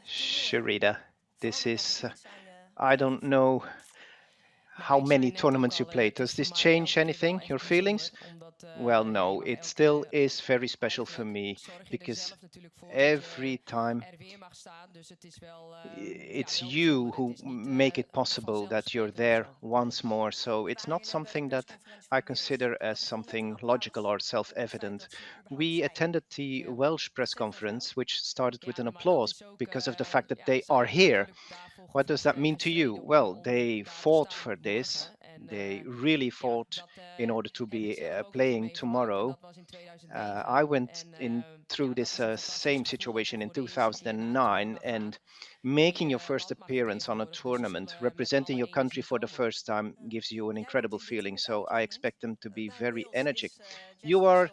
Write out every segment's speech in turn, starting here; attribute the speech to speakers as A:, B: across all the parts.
A: Sherida, this is, I don't know how many tournaments you play. Does this change anything, your feelings? Well, no, it still is very special for me because every time it's you who make it possible that you're there once more. So it's not something that I consider as something logical or self-evident. We attended the Welsh press conference, which started with an applause because of the fact that they are here. What does that mean to you? Well, they fought for this. They really fought in order to be playing tomorrow. I went in through this same situation in 2009, and making your first appearance on a tournament, representing your country for the first time, gives you an incredible feeling. So I expect them to be very energetic. You are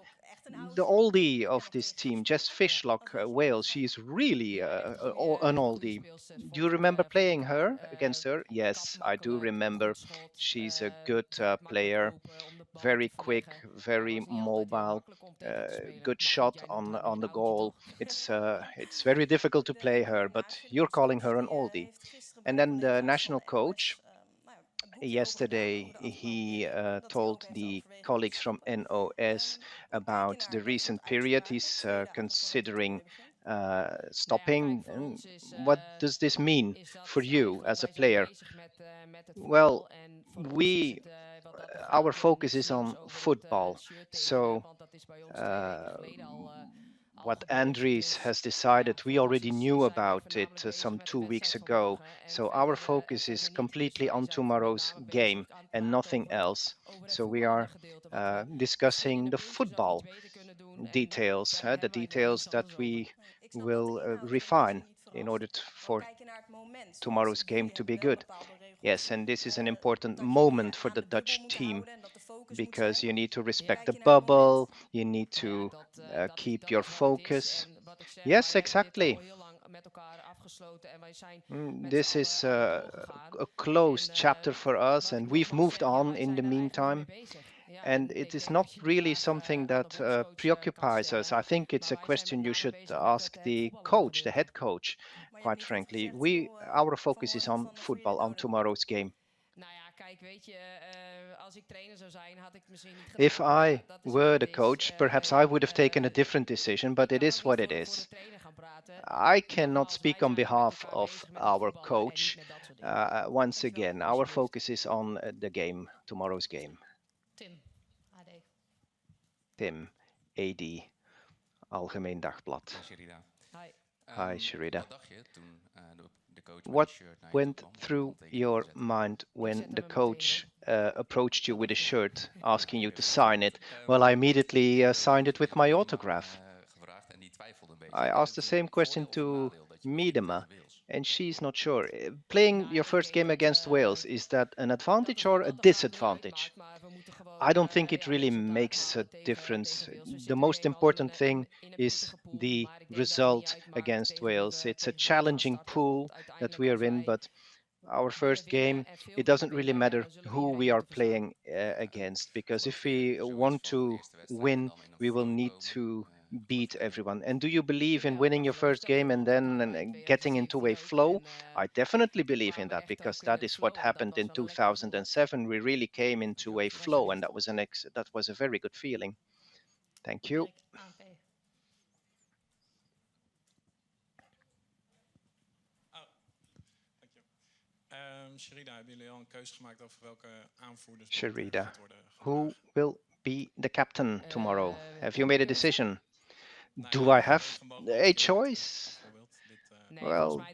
A: the oldie of this team, Jess Fishlock, Wales. She's really an oldie. Do you remember playing her against her? Yes, I do remember. She's a good player, very quick, very mobile, good shot on the goal. It's very difficult to play her, but you're calling her an oldie. And then the national coach yesterday he told the colleagues from NOS about the recent period. He's considering stopping. And what does this mean for you as a player? Well, we our focus is on football. So uh, what Andries has decided, we already knew about it some 2 weeks ago. So our focus is completely on tomorrow's game and nothing else. So we are discussing the football details, the details that we will refine in order for tomorrow's game to be good. Yes, and this is an important moment for the Dutch team because you need to respect the bubble, you need to keep your focus. Yes, exactly. This is a closed chapter for us, and we've moved on in the meantime. And it is not really something that preoccupies us. I think it's a question you should ask the coach, the head coach, quite frankly. Our focus is on football, on tomorrow's game. If I were the coach, perhaps I would have taken a different decision, but it is what it is. I cannot speak on behalf of our coach. Once again, our focus is on the game, tomorrow's game. Tim, AD, Algemeen Dagblad.
B: Sherida.
A: Hi, Sherida.
B: Wat dacht je toen de coach met
A: What
B: een shirt naar je toe
A: went
B: kwam en een
A: through
B: handtekening
A: your
B: wilde zetten?
A: mind when the coach approached you with a shirt asking you to sign it? Well, I immediately signed it with
B: Ik heb
A: my
B: aan Miedema
A: autograph.
B: gevraagd en die twijfelde een beetje.
A: I
B: Is
A: asked
B: het
A: the same
B: een
A: question
B: voordeel of een
A: to
B: nadeel dat je begint
A: Miedema,
B: tegen Wales?
A: and she's not sure. Playing your first game against Wales, is that an advantage or a disadvantage? I don't think it really makes a difference. The most important thing is the result against Wales. It's a challenging pool that we are in, but our first game, it doesn't really matter who we are playing against, because if
B: Verwacht je
A: we want
B: zoiets van
A: to
B: eerste wedstrijd
A: win,
B: dan in een
A: we will
B: flow
A: need
B: komen
A: to
B: voor het
A: beat
B: tweede?
A: everyone. And do you believe in winning your first game and then getting into a flow? I definitely believe in that because that is what happened in 2007. We really came into a
B: Dankjewel.
A: flow, and that was a very good feeling. Thank you.
C: Sherida, hebben jullie al een keuze gemaakt over welke aanvoerders
A: Sherida,
C: gaat worden
A: who
C: gevraagd?
A: will be the captain tomorrow? Have you made a decision?
C: Nou
A: Do
C: ja,
A: I
C: je
A: have
C: mag
A: a
C: antwoorden
A: choice?
C: bijvoorbeeld.
A: Well,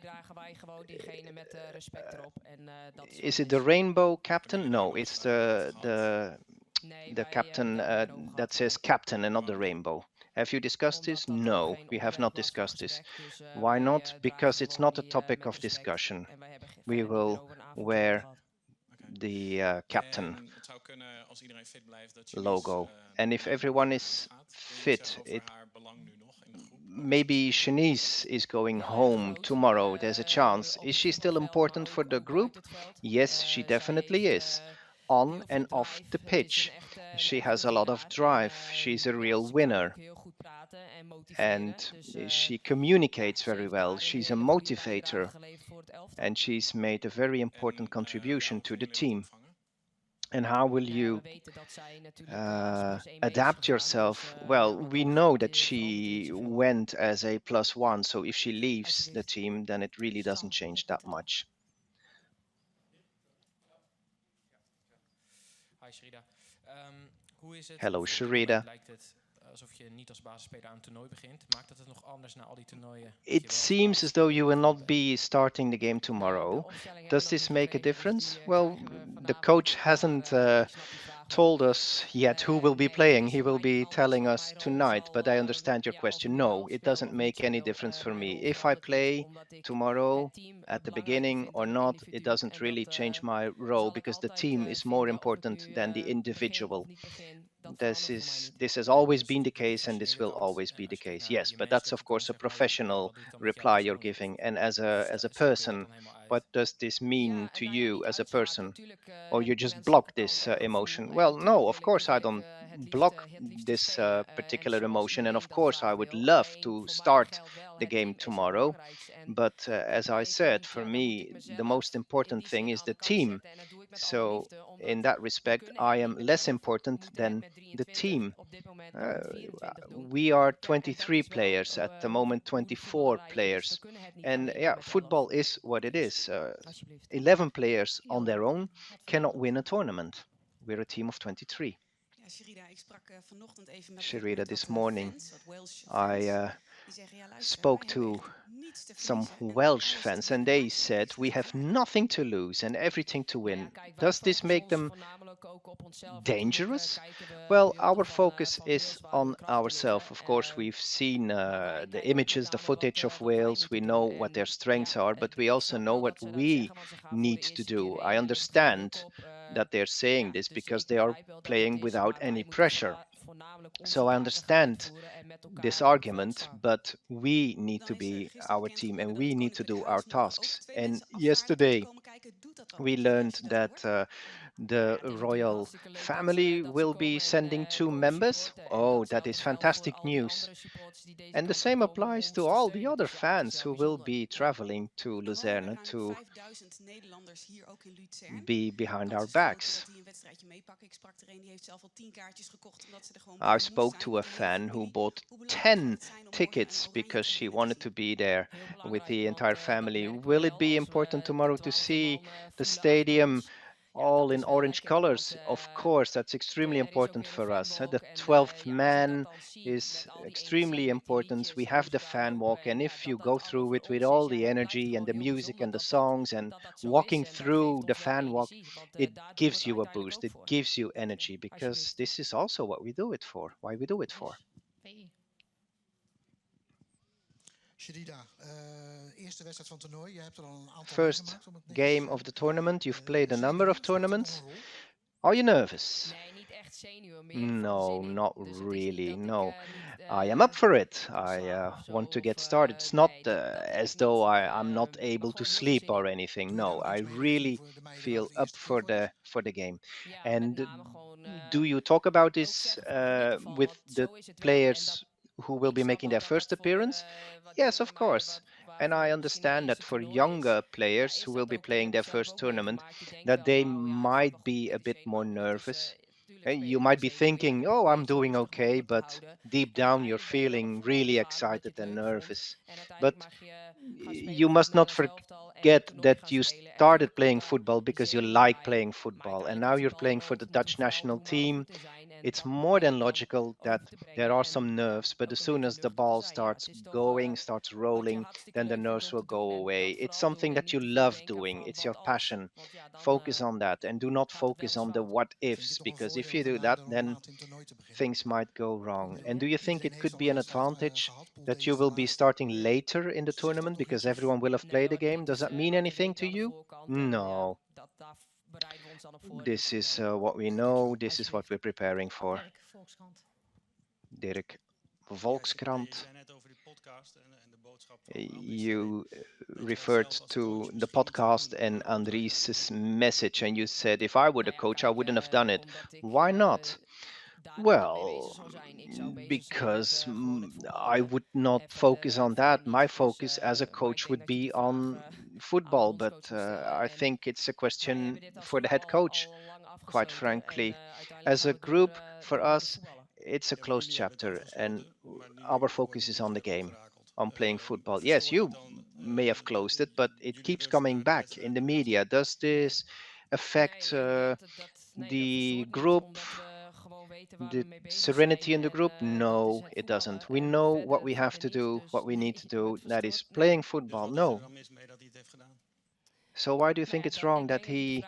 A: is it the rainbow
C: Hebben
A: captain?
C: jullie
A: No,
C: daarover
A: it's
C: gehad?
A: the captain that says captain and not the rainbow. Have you discussed this? No, we have not discussed this. Why not? Because it's not a topic of discussion. We will wear
C: Oké.
A: the captain
C: En het zou kunnen, als iedereen fit blijft, dat Janice
A: logo. And if
C: naar de
A: everyone
C: ploeg
A: is
C: gaat. Kun je iets
A: fit,
C: zeggen over
A: it
C: haar belang nu nog in de groep?
A: maybe Shanice is going home tomorrow. There's a chance. Is she still important for the group? Yes, she definitely is. On and off the pitch. She has a lot of drive. She's a real winner. and she communicates very well. She's a motivator, and she's made a very important
C: Ja,
A: contribution
C: hoe
A: to
C: voel
A: the
C: je mee wordt
A: team.
C: ontvangen?
A: And how will you adapt yourself? Well, we know that she went as a plus one, so if she leaves the team, then it really doesn't change that much.
D: Hi Sherida. Hoe is het,
A: Hello,
D: of op dit moment
A: Sherida.
D: lijkt het alsof je niet als basisspeler aan een toernooi begint. Maakt dat het nog anders na al die toernooien dat je
A: It
D: wel als
A: seems as though
D: basisspeler
A: you
D: moet
A: will
D: gaan
A: not
D: spelen?
A: be starting the game tomorrow. Does this make a difference? Well, the coach hasn't told us yet who will be playing. He will be telling us tonight, but I understand your question. No, it doesn't make any difference for me. If I play tomorrow at the beginning or not, it doesn't really change my role because the team is more important than the individual. This has always been the case, and this will always be the
D: Als je
A: case.
D: naar
A: Yes,
D: je
A: but that's
D: meespeler
A: of
D: toe komt,
A: course a
D: zeg maar,
A: professional
D: wat doet het dan met jou
A: reply you're
D: persoonlijk?
A: giving. And
D: Of
A: as a
D: filter je dat
A: person,
D: dan helemaal
A: what
D: uit?
A: does this mean to you as a person? Or you just block this emotion? Well, no, of course I don't block this particular emotion, and of course I would love to start the game tomorrow. But as I said, for me, the most important thing is the team. So in that respect, I am less important than the team. Uh, we are 23 players at the moment, 24 players, and yeah, football is what it is. 11 players on their own cannot win a tournament. We're a team of 23.
E: Ja, Sherida, ik sprak vanochtend even
A: Sherida,
E: met
A: this
E: wat
A: morning
E: fans, wat Welsh
A: I
E: fans. Die zeggen, ja luister, wij
A: spoke
E: hebben
A: to
E: echt niets te
A: some
E: verliezen en
A: Welsh
E: alles te
A: fans, and
E: winnen.
A: they
E: Maakt het
A: said
E: echt
A: we
E: niet
A: have
E: uit.
A: nothing to lose and everything to win. Does this make them dangerous? Well, our focus is on ourselves. Of course, we've seen the images, the footage of Wales. We know what their strengths are, but we also know what we need to do. I understand that they're saying this because they are playing without any pressure. So I understand this argument, but we need
E: Dan
A: to
E: is er
A: be
E: gisteren
A: our
E: bekend
A: team
E: geworden
A: and
E: dat
A: we
E: het
A: need to
E: Koninklijk
A: do our
E: Huis mogen ook
A: tasks.
E: 2
A: And
E: mensen afvaardigen om te
A: yesterday
E: komen kijken. Doet dat dan
A: we
E: wat, Sherida, als
A: learned
E: je dat
A: that
E: hoort?
A: the royal family will be sending two members. Oh, that is fantastic news. And the same applies to all the other fans who will be traveling to
E: Er wonen
A: Luzerne
E: ruim
A: to
E: 5000 Nederlanders hier ook in Luzern.
A: be behind our
E: Kansen is groter
A: backs.
E: dat die een wedstrijdje meepakken. Ik sprak er een, die heeft zelf al 10 kaartjes gekocht omdat ze er gewoon
A: I
E: bij moest
A: spoke
E: zijn
A: to a
E: met de hele
A: fan who
E: familie.
A: bought
E: Hoe belangrijk gaat
A: 10
E: het zijn om morgen een
A: tickets
E: oranje
A: because she
E: tribune te
A: wanted to
E: zien?
A: be there with the entire family. Will it be important tomorrow to see the stadium all in orange colors? Of course, that's extremely important for us. The 12th man is extremely important. We have the fan walk, and if you go through it with all the energy and the music and the songs and walking through the fan walk, it gives you a boost, it gives you energy, because this is also what we do it for, why we do it for.
F: Sherida, eerste wedstrijd van het toernooi. Je hebt er al een aantal
A: First
F: meegemaakt om het netjes
A: game of the tournament, you've played a number of
F: zenuwen, speelt dat nog een
A: tournaments.
F: rol?
A: Are you nervous? No, not really. No, I am up for it. I want to get started. It's not as though I'm not able to sleep or anything.
F: Doe je daar
A: No,
F: ook
A: I
F: iets mee dat je nu
A: really
F: voor de meiden wel
A: feel
F: de
A: up
F: eerste keer wordt?
A: for the game. And do you talk about this with the players who will be making their first appearance? Yes, of course. And I understand that for younger players who will be playing their first tournament, that they might be a bit more nervous. You might be thinking, oh, I'm doing okay, but deep down you're feeling really excited and nervous. But you must not forget that you started playing football because you like playing football, and now you're playing for the Dutch national team. It's more than logical that there are some nerves, but as soon as the ball starts going, starts rolling, then the nerves will go away. It's something that you love doing, it's your passion. Focus on that and do not focus on the what
F: Vind je
A: ifs,
F: het nog een
A: because if
F: voordeel
A: you
F: voor
A: do
F: mij
A: that,
F: door nog
A: then
F: laat in het toernooi te beginnen?
A: things might go
F: Ik
A: wrong. And
F: bedoel,
A: do you think
F: iedereen
A: it
F: heeft
A: could
F: zo'n
A: be an
F: wedstrijd
A: advantage
F: gehad, pool
A: that
F: de
A: you
F: eerste,
A: will be
F: laatste.
A: starting later in the
F: Zegt dat
A: tournament
F: nog
A: because
F: iets of?
A: everyone will have played the game? Does that mean anything to you? No. This is what we know. This is what we're preparing for. Dirk,
C: Ja, Sherida, je
A: Volkskrant.
C: zei net over die podcast en de boodschap van Andries erin.
A: You
C: Dat jij
A: referred
C: zelf als
A: to
C: coach
A: the
C: misschien niet zou
A: podcast
C: doen
A: and
C: wat Andries
A: Andries'
C: doet.
A: message, and you said, if I were the coach, I wouldn't have done it. Why not? Well, because I would not focus on that. My focus as a coach would be on football, but I think it's a question for the head coach, quite frankly. As a group, for us, it's a closed chapter, and our focus is on the game, on playing football. Yes, you may have closed it, but it keeps coming back in the media. Does this affect the group, the serenity in the group? No, it doesn't. We know what we have to do, what we need to do. That is playing
C: Dus
A: football.
C: wat is er
A: No.
C: dan mis mee dat hij het heeft gedaan?
A: So why do you think it's wrong that he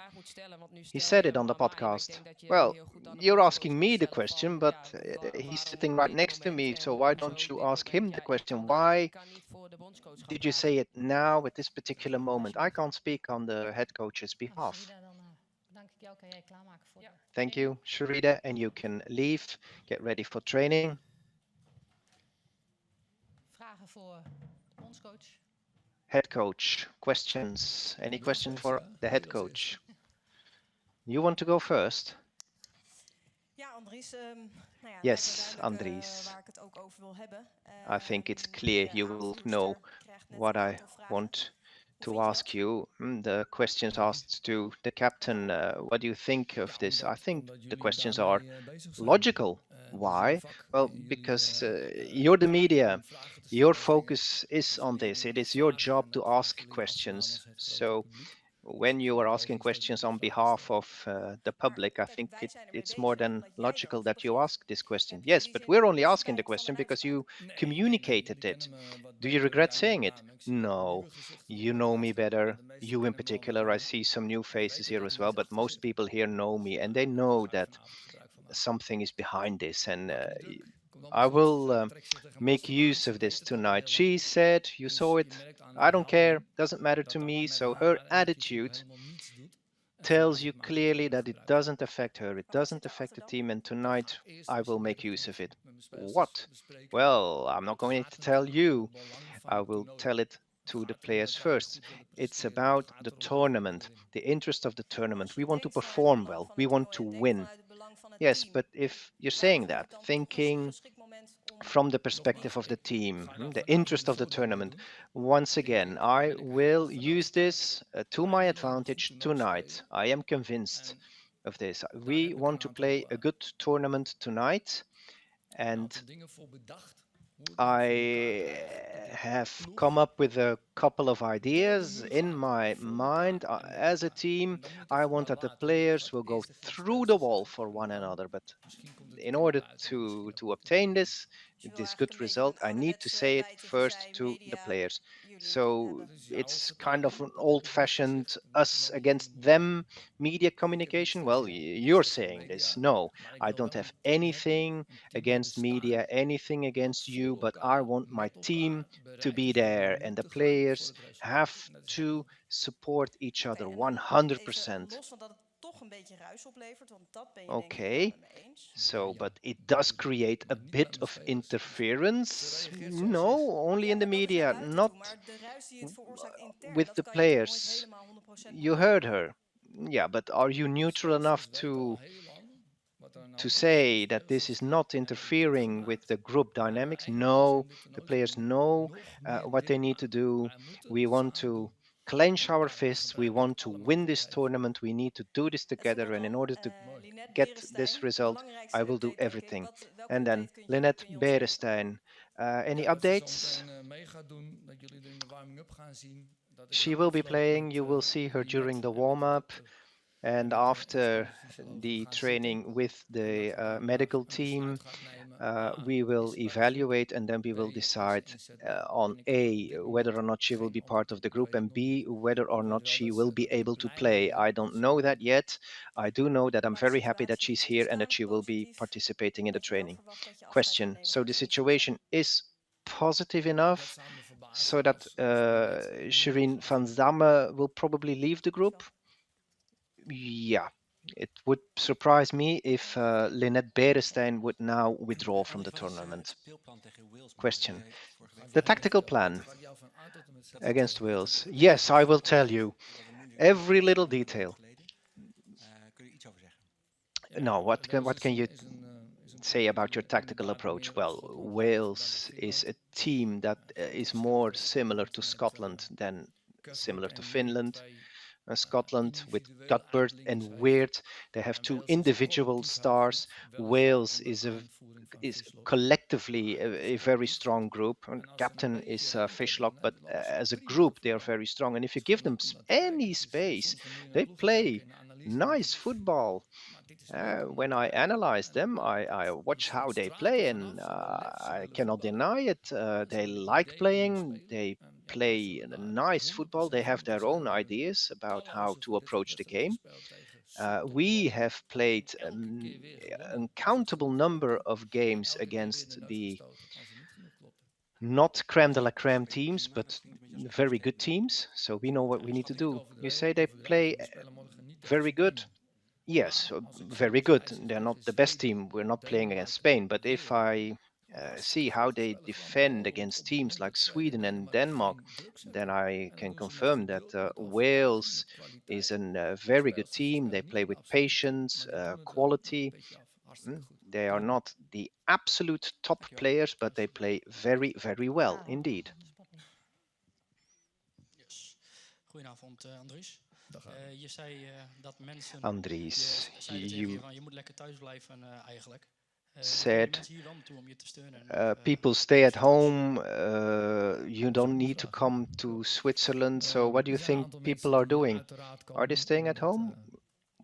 A: said it on the podcast? Well, you're asking me the question, but he's sitting right next to me. So why don't you ask him the question? Why did you say it now at this particular moment? I can't speak on the head coach's behalf. Thank you, Sherida, and you can leave, get ready for training.
G: Vragen voor bondscoach.
A: Head coach, questions? Any question for the head coach? You want to go first?
E: Ja, Andries. Nou ja,
A: Yes,
E: lijkt me duidelijk
A: Andries.
E: waar ik het ook over wil hebben.
A: I think it's clear you will know what I want to ask you. The questions asked to the captain, what do you think of this? I think the questions are logical. Why? Well, because you're the media. Your focus is on this. It is your job to ask questions. So when you are asking questions on behalf of the public, I think it's more than logical that you ask this question. Yes, but we're only asking the question because you communicated it. Do you regret saying it? No. You know me better. You in particular. I see some new faces here as well, but most people here know me and they know that something is behind this. And I will make use of this tonight. She said, you saw it, I don't care, doesn't matter to me. So her attitude tells you clearly that it doesn't affect her, it doesn't affect the team, and tonight I will make use of it. What? Well, I'm not going to tell you. I will tell it to the players first. It's about the tournament, the interest of the tournament. We want to perform well, we want to win. Yes, but if you're saying that, thinking from the perspective of the team, the interest of the tournament, once again, I will use this to my advantage tonight. I am convinced of this. We want to play a good tournament tonight, and I have come up with a couple of ideas in my mind. As a team, I want that the players will go through the wall for one another. But in order to obtain this good result, I need to say it first to the players. So it's kind of an old-fashioned us against them media communication. Well, you're saying this. No, I don't have anything against media, anything against you, but I want my team to be there, and the players have to support each other
E: Oké, en dan even
A: 100%.
E: los van dat het toch een beetje ruis oplevert, want dat ben je denk ik wel
A: Okay,
E: met me eens.
A: so but it does create a bit of interference. No, only in the
E: Ja, maar dat is naar
A: media,
E: buiten
A: not
E: toe. Maar de ruis die het veroorzaakt intern,
A: with
E: dat
A: the
E: kan je toch nooit
A: players.
E: helemaal 100%
A: You
E: nooit
A: heard
E: doen.
A: her. Yeah, but are you neutral enough to say that this is not interfering with the group dynamics? No, the players know what they need to do. We want to clench our fists. We want to win this tournament. We need to do this
E: En tot
A: together.
E: slot
A: And in
E: nog,
A: order to
E: Linette
A: get this
E: Beresteyn,
A: result,
E: belangrijkste
A: I will do
E: update denk ik.
A: everything.
E: Welke
A: And then
E: update kun je
A: Linette
E: ons geven?
A: Beresteyn, any updates? She will be playing. You will see her during the warm-up. And after the training with the medical team, we will evaluate and then we will decide on A, whether or not she will be part of the group, and B, whether or not she will be able to play. I don't know that yet. I do know that I'm
E: Maar de
A: very happy that
E: situatie
A: she's
E: is
A: here and that
E: dadelijk
A: she will be
E: positief.
A: participating in the
E: Dat je wel
A: training.
E: verwacht dat je afscheid gaat
A: Question.
E: nemen
A: So
E: van
A: the
E: Spitse.
A: situation is positive enough so that Shireen van Damme will probably leave the group? Yeah, it would surprise me if Lynette Beresteyn would now withdraw from the tournament. Question. The tactical plan against Wales. Yes, I will tell you every little detail.
B: Kun je iets over zeggen?
A: No, what can you say about your tactical approach? Well, Wales is a team that is more similar to Scotland than similar to Finland. Scotland with Cuthbert and Weird, they have two individual stars. Wales is collectively a very strong group. And captain is Fishlock, but as a group they are very strong. And if you give them any space, they play nice football. When I analyze them, I watch how they play, and I cannot deny it. They like playing. They play nice football. They have their own ideas about how to approach the game. We have played an uncountable number of games against the not creme de la creme teams, but very good teams. So we know what we need to do. You say they play very good. Yes, very good. They're not the best team. We're not playing against Spain. But if I see how they defend against teams like Sweden and Denmark, then I can confirm that Wales is a very good team. They play with patience, quality. They are not the absolute top players, but they play very, very well indeed.
H: Yes. Goedenavond, Andries. Je zei dat mensen
A: Andries,
H: je zeiden tegen je van je moet lekker thuis blijven eigenlijk. Komen
A: said
H: mensen hier wel naartoe om je te steunen?
A: people stay at home. You don't need to come to Switzerland. So, what do you think people are doing? Are they staying at home?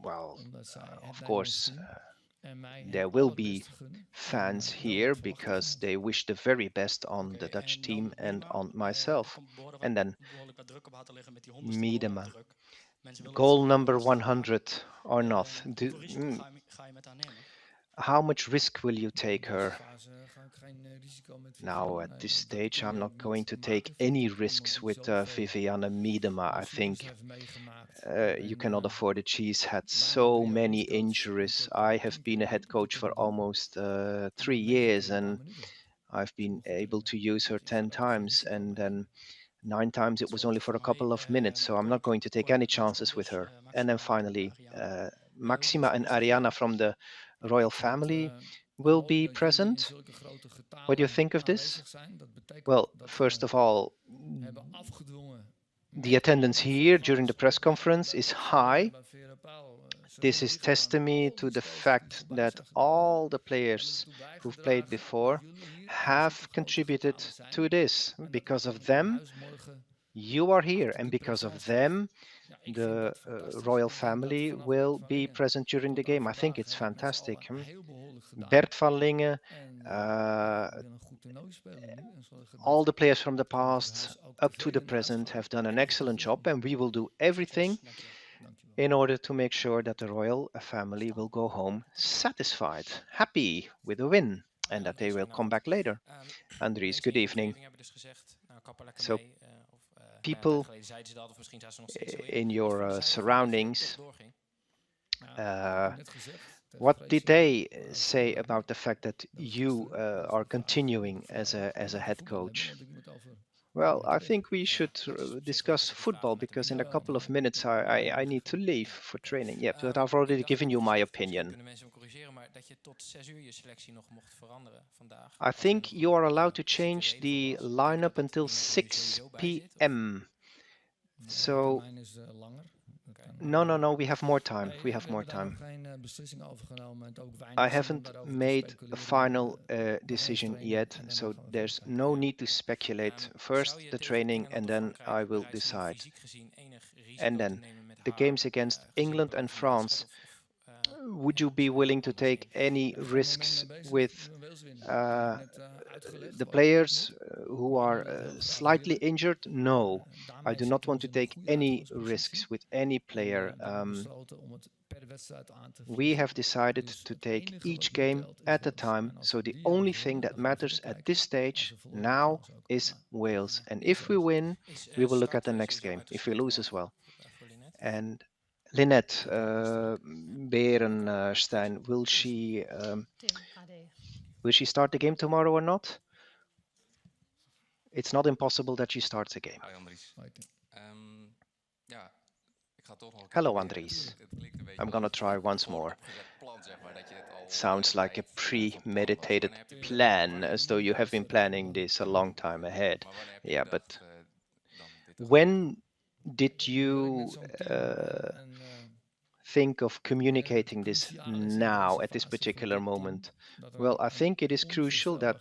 A: Well, of course, there will be fans here because they wish the very best on the Dutch team and on myself. And then Miedema. Goal number 100 or not. How much risk will you take her? Now, at this stage, I'm not going to take any risks with Vivianne Miedema. I think you cannot afford it. She's had so many injuries. I have been a head coach for almost 3 years, and I've been able to use her 10 times, and then 9 times it was only for a couple of minutes. So I'm not going to take any chances with her. And then finally, Maxima and Ariana from the royal family will be present. What do you think of this? Well, first of all, the attendance here during the press conference is high. This is testimony to the fact that all the players who've played before have contributed to this. Because of them, you are here, and because of them, the royal family will be present during the game. I think it's fantastic. Bert van Lingen, all the players from the past up to the present have done an excellent job, and we will do everything in order to make sure that the royal family will go home satisfied, happy with a win, and that they will come back later. Andries, good evening. So people in your surroundings, what did they say about the fact that you are continuing as a head coach? Well, I think we should discuss football because in a couple of minutes I need to leave for training. Yeah, but I've already given you my opinion. I think you are allowed to change the lineup until 6 p.m. So, no, we have more time. We have more time. I haven't made a final decision yet, so there's no need to speculate. First the training, and then I will decide. And then the games against England and France. Would you be willing to take any risks with the players who are slightly injured? No, I do not want to take any risks with any player. We have decided to take each game at a time, so the only thing that matters at this stage now is Wales. And if we win, we will look at the next game. If we lose as well. And Lynette Berenstein, will she start the game tomorrow or not? It's not impossible that she starts a game.
B: Hi Andries. Ja,
A: Hello, Andries. I'm gonna try once more. It sounds like a premeditated plan, as though you have been planning this a long time ahead. Yeah, but when did you think of communicating this now, at this particular moment? Well, I think it is crucial that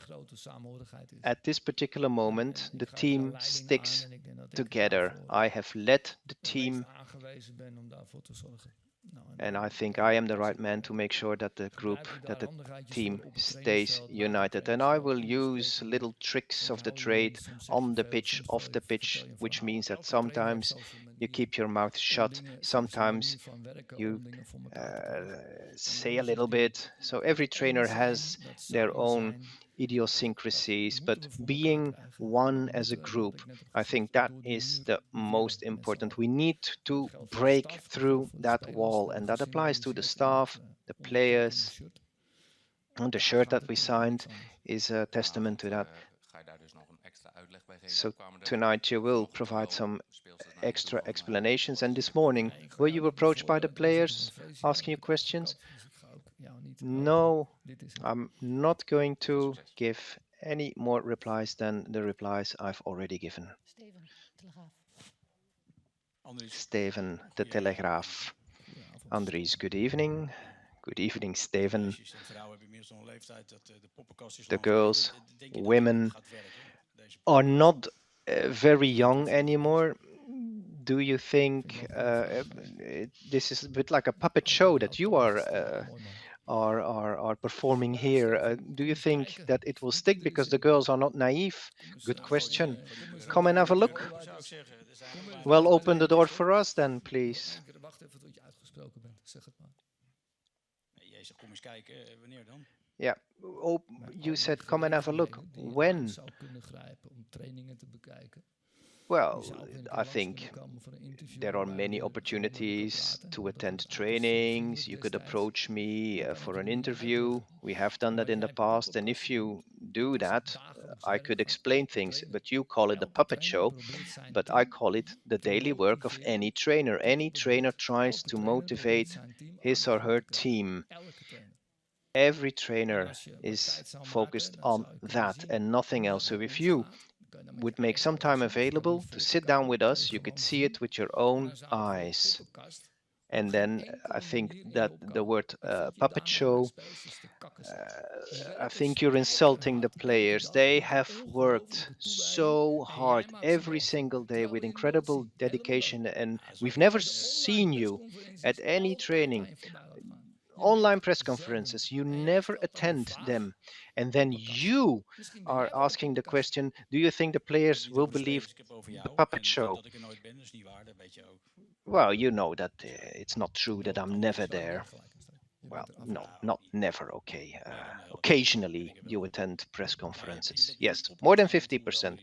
A: at this particular moment the team sticks together. I have led the team, and I think I am the right man to make sure that the group, that the team stays united. And I will use little tricks of the trade on the pitch, off the pitch, which means that sometimes you keep your mouth shut, sometimes you say a little bit. So every trainer has their own idiosyncrasies, but being one as a group, I think that is the most important. We need to break through that wall, and that applies to the staff, the players. And the shirt that we signed is a testament to that. So tonight you will provide some extra explanations. And this morning, were you approached by the players asking you questions? No, I'm not going to give any more replies than the replies I've already given.
G: Steven, Telegraaf.
A: Steven, de Telegraaf. Andries, good evening. Good evening, Steven. The girls, women are not very young anymore. Do you think this is a bit like a puppet show that you are performing here? Do you think that it will stick because the girls are not naive? Good question. Come and have a look. Well, open the door for us then, please. Yeah. Oh, you said come and have a look. When? Well, I think there are many opportunities to attend trainings. You could approach me for an interview. We have done that in the past. And if you do that, I could explain things, but you call it a puppet show. But I call it the daily work of any trainer. Any trainer tries to motivate his or her team. Every trainer is focused on that and nothing else. So if you would make some time available to sit down with us, you could see it with your own eyes. And then I think that the word puppet show, I think you're insulting the players. They have worked so hard every single day with incredible dedication, and we've never seen you at any training. Online press conferences, you never attend them. And then you are asking the question, do you think the players will believe the puppet show? Well, you know that it's not true that I'm never there. Well, no, not never, okay. Occasionally you attend press conferences. Yes, more than 50%.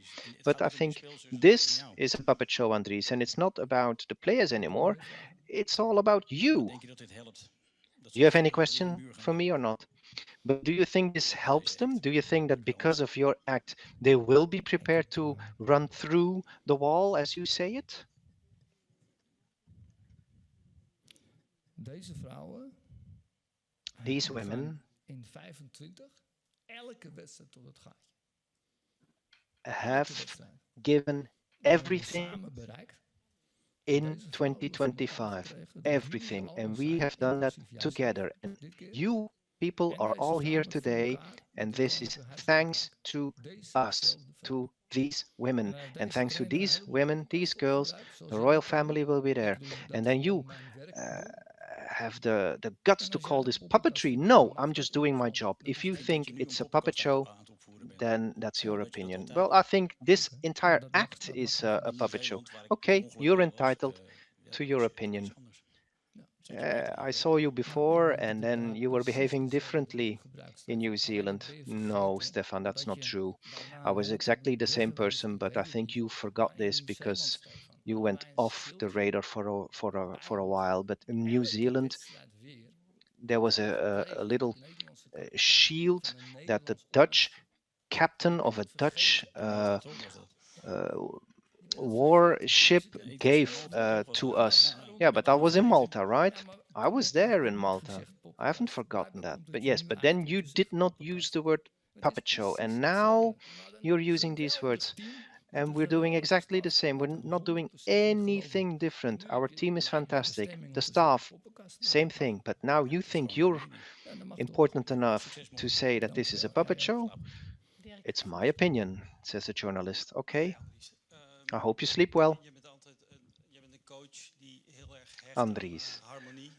A: But I think this is a puppet show, Andries, and it's not about the players anymore. It's all about you. Do you have any question for me or not? But do you think this helps them? Do you think that because of your act, they will be prepared to run through the wall, as you say it? These women have given everything in 2025, everything, and we have done that together. And you people are all here today, and this is thanks to us, to these women, and thanks to these women, these girls, the royal family will be there. And then you have the guts to call this puppetry. No, I'm just doing my job. If you think it's a puppet show, then that's your opinion. Well, I think this entire act is a puppet show. Okay, you're entitled to your opinion. I saw you before, and then you were behaving differently in New Zealand. No, Stefan, that's not true. I was exactly the same person, but I think you forgot this because you went off the radar for a while. But in New Zealand, there was a little shield that the Dutch captain of a Dutch warship gave to us. Yeah, but I was in Malta, right? I was there in Malta. I haven't forgotten that. But yes, but then you did not use the word puppet show, and now you're using these words. And we're doing exactly the same. We're not doing anything different. Our team is fantastic. The staff, same thing. But now you think you're important enough to say that this is a puppet show?
G: Dirk.
A: It's my opinion, says the journalist.
C: Nou
A: Okay,
C: ja, Andries,
A: I hope you sleep well.
C: je bent altijd je bent een coach die heel erg hecht
A: Andries.
C: aan harmonie.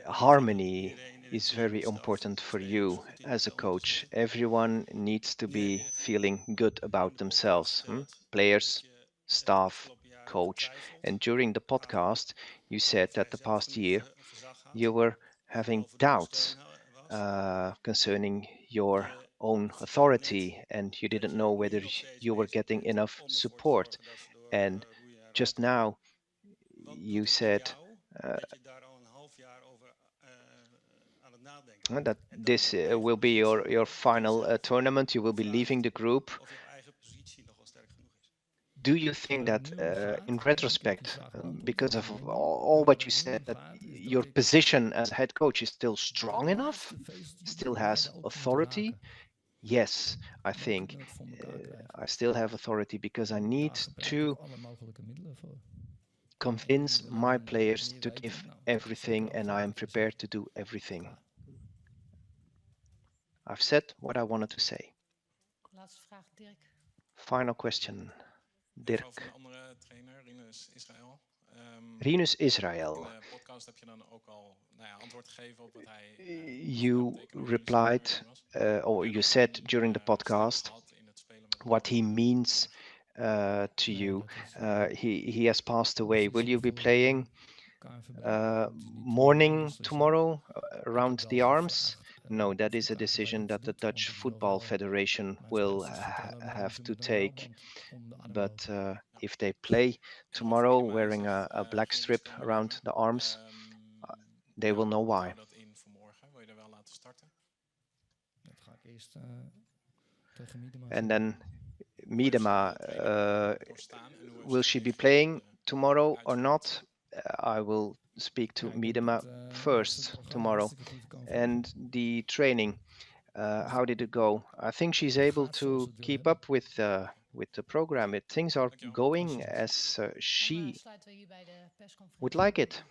A: Harmony is very important for you as a coach. Everyone needs to be feeling good about themselves. Players, staff, coach. And during the podcast, you said that the past year you were having doubts concerning your own authority and you didn't know whether you were getting enough support. And just now you said that this will be your final tournament. You will be leaving the group. Do you think that in retrospect, because of all what you said, that your position as a head coach is still strong enough, still has authority? Yes, I think I still have authority because I need to convince my players to give everything, and I am prepared to do everything. I've said what I wanted to say.
G: Laatste vraag, Dirk.
A: Final question, Dirk.
B: Even over een andere trainer, Rinus Israël.
A: Rinus Israël.
B: In de podcast heb je dan ook al antwoord gegeven op wat hij
A: You replied, or you said during the podcast what he means to you. He has passed away. Will you be playing morning tomorrow around the arms? No, that is a decision that the Dutch Football Federation will have to take. But if they play tomorrow wearing a black strip around the arms, they will know why.
B: dat in voor morgen? Wil je er wel laten starten?
A: And then Miedema, will she be playing tomorrow or not? I will speak to Miedema first tomorrow. And the training, how did it go? I think she's able to keep up with the program. Things are going as she
G: Sluiten we hierbij de persconferentie.
A: would like it.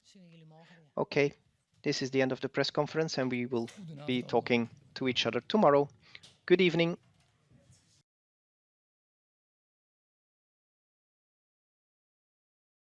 G: Zien we jullie morgen weer.
A: Okay, this is the end of the press conference and we will be talking to each other tomorrow. Good evening.